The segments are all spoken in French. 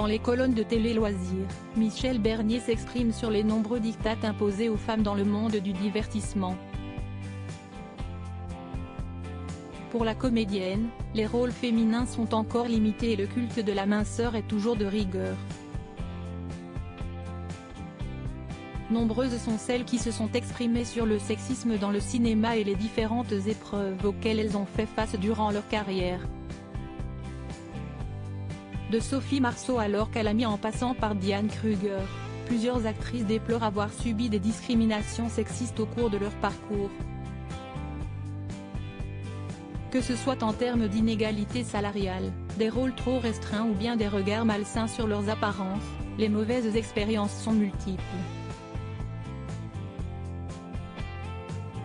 Dans les colonnes de Télé Loisirs, Michel Bernier s'exprime sur les nombreux diktats imposés aux femmes dans le monde du divertissement. Pour la comédienne, les rôles féminins sont encore limités et le culte de la minceur est toujours de rigueur. Nombreuses sont celles qui se sont exprimées sur le sexisme dans le cinéma et les différentes épreuves auxquelles elles ont fait face durant leur carrière. De Sophie Marceau à Laure Calamy en passant par Diane Kruger, plusieurs actrices déplorent avoir subi des discriminations sexistes au cours de leur parcours. Que ce soit en termes d'inégalité salariale, des rôles trop restreints ou bien des regards malsains sur leurs apparences, les mauvaises expériences sont multiples.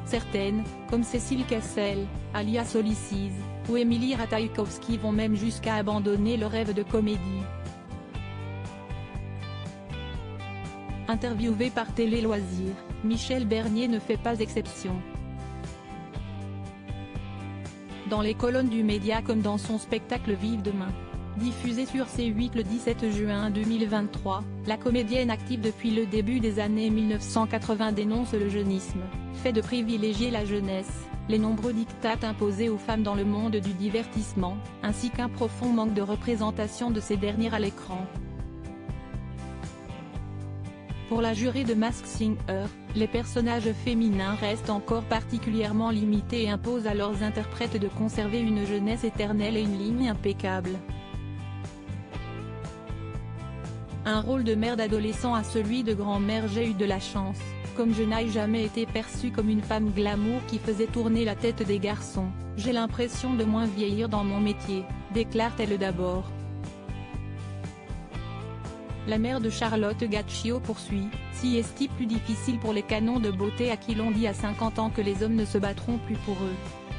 Certaines, comme Cécile Cassel, alias Ulysses, ou Émilie Ratajkowski vont même jusqu'à abandonner le rêve de comédie. Interviewé par Télé Loisirs, Michel Bernier ne fait pas exception. Dans les colonnes du média comme dans son spectacle Vive demain, diffusé sur C8 le 17 juin 2023, la comédienne active depuis le début des années 1980 dénonce le jeunisme, fait de privilégier la jeunesse, les nombreux diktats imposés aux femmes dans le monde du divertissement, ainsi qu'un profond manque de représentation de ces dernières à l'écran. Pour la jurée de Masked Singer, les personnages féminins restent encore particulièrement limités et imposent à leurs interprètes de conserver une jeunesse éternelle et une ligne impeccable. Un rôle de mère d'adolescent à celui de grand-mère. J'ai eu de la chance, comme je n'ai jamais été perçue comme une femme glamour qui faisait tourner la tête des garçons, j'ai l'impression de moins vieillir dans mon métier, déclare-t-elle d'abord. La mère de Charlotte Gaccio poursuit, si est-il plus difficile pour les canons de beauté à qui l'on dit à 50 ans que les hommes ne se battront plus pour eux.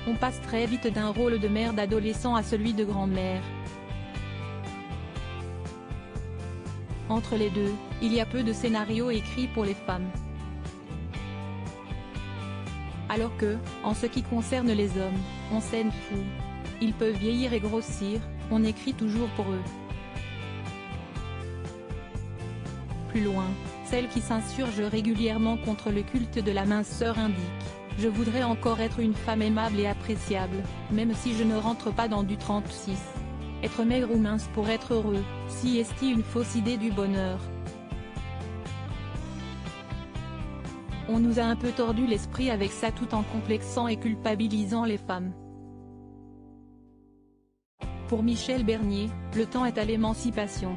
On passe très vite d'un rôle de mère d'adolescent à celui de grand-mère. Entre les deux, il y a peu de scénarios écrits pour les femmes. Alors que, en ce qui concerne les hommes, on s'en fout. Ils peuvent vieillir et grossir, on écrit toujours pour eux. Plus loin, celle qui s'insurge régulièrement contre le culte de la minceur indique « Je voudrais encore être une femme aimable et appréciable, même si je ne rentre pas dans du 36. Être maigre ou mince pour être heureux, si est-il une fausse idée du bonheur. On nous a un peu tordu l'esprit avec ça tout en complexant et culpabilisant les femmes. » Pour Michel Bernier, le temps est à l'émancipation.